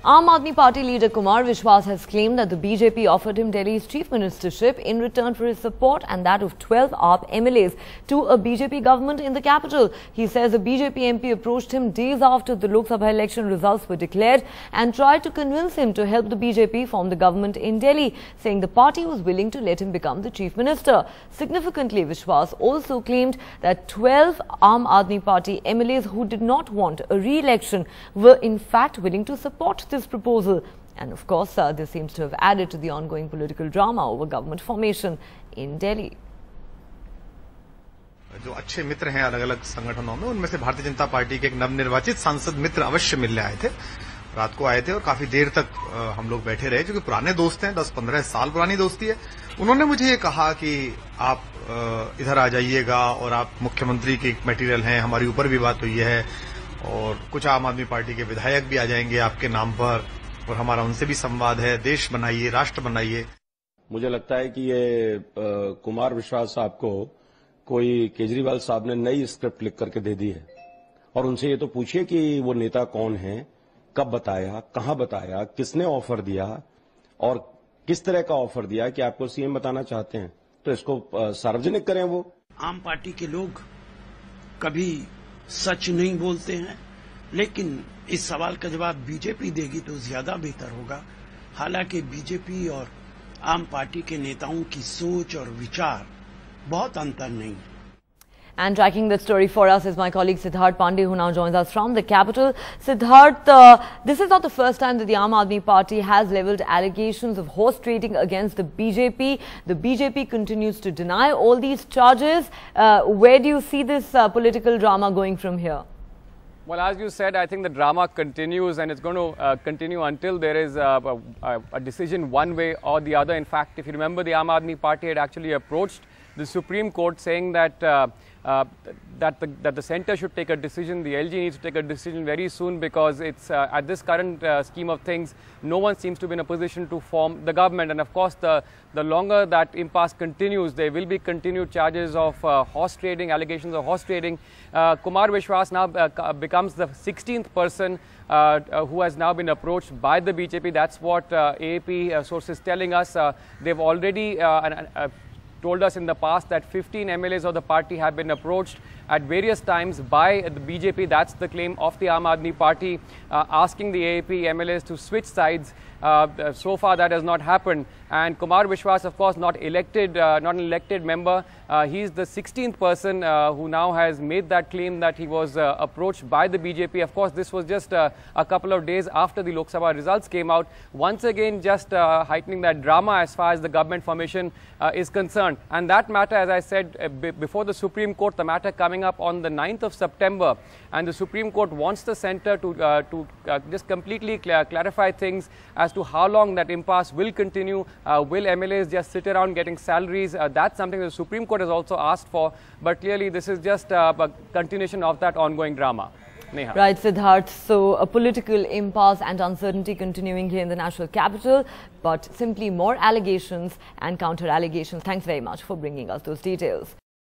Aam Aadmi Party leader Kumar Vishwas has claimed that the BJP offered him Delhi's chief ministership in return for his support and that of 12 AAP MLAs to a BJP government in the capital. He says the BJP MP approached him days after the Lok Sabha election results were declared and tried to convince him to help the BJP form the government in Delhi, saying the party was willing to let him become the chief minister. Significantly, Vishwas also claimed that 12 Aam Aadmi Party MLAs who did not want a re-election were in fact willing to support this proposal. And of course, this seems to have added to the ongoing political drama over government formation in Delhi. जो अच्छे मित्र हैं अलग अलग संगठनों में, उनमें से Bharatiya Janata party के एक नवनिर्वाचित सांसद मित्र अवश्य मिलने आए थे। रात को आए थे और काफी देर तक हम लोग बैठे रहे, क्योंकि पुराने दोस्त हैं, 10-15 साल पुरानी दोस्ती है। उन्होंने मुझे ये कहा कि आप इधर आ जाइएगा और आप मुख्यमंत्री की मटेरियल हैं, हमारी ऊपर भी बात हुई है और कुछ आम आदमी पार्टी के विधायक भी आ जाएंगे आपके नाम पर और हमारा उनसे भी संवाद है, देश बनाइए, राष्ट्र बनाइए। मुझे लगता है कि ये कुमार विश्वास साहब को कोई केजरीवाल साहब ने नई स्क्रिप्ट लिख करके दे दी है और उनसे ये तो पूछिए कि वो नेता कौन है, कब बताया, कहां बताया, किसने ऑफर दिया और किस तरह का ऑफर दिया कि आपको सीएम बताना चाहते हैं, तो इसको सार्वजनिक करें। वो आम पार्टी के लोग कभी सच नहीं बोलते हैं, लेकिन इस सवाल का जवाब बीजेपी देगी तो ज्यादा बेहतर होगा। हालांकि बीजेपी और आम पार्टी के नेताओं की सोच और विचार बहुत अंतर नहीं है। And tracking that story for us is my colleague Siddharth Pandey, who now joins us from the capital. Siddharth, this is not the first time that the Aam Aadmi Party has levelled allegations of horse trading against the BJP. The BJP continues to deny all these charges. Where do you see this political drama going from here? Well, as you said, I think the drama continues and it's going to continue until there is a decision one way or the other. In fact, if you remember, the Aam Aadmi Party had actually approached the Supreme Court saying that that the centre should take a decision, the LG needs to take a decision very soon, because it's at this current scheme of things, no one seems to be in a position to form the government. And of course, the longer that impasse continues, there will be continued charges of horse trading, allegations of horse trading. Kumar Vishwas now becomes the 16th person who has now been approached by the BJP. That's what AAP sources telling us. They've already told us in the past that 15 MLAs of the party have been approached at various times by the BJP. That's the claim of the Aam Aadmi Party, asking the AAP MLAs to switch sides. So far that has not happened, and Kumar Vishwas, of course, not an elected member. He's the 16th person who now has made that claim that he was approached by the BJP. Of course, this was just a couple of days after the Lok Sabha results came out. Once again, just heightening that drama as far as the government formation is concerned. And that matter, as I said, before the Supreme Court, the matter coming up on the 9th of September, and the Supreme Court wants the centre to just completely clarify things as to how long that impasse will continue. Will MLAs just sit around getting salaries? That's something the Supreme Court has also asked for, but clearly this is just a continuation of that ongoing drama. Neha. Right, Siddharth. So a political impasse and uncertainty continuing here in the national capital, but simply more allegations and counter allegations. Thanks very much for bringing us those details.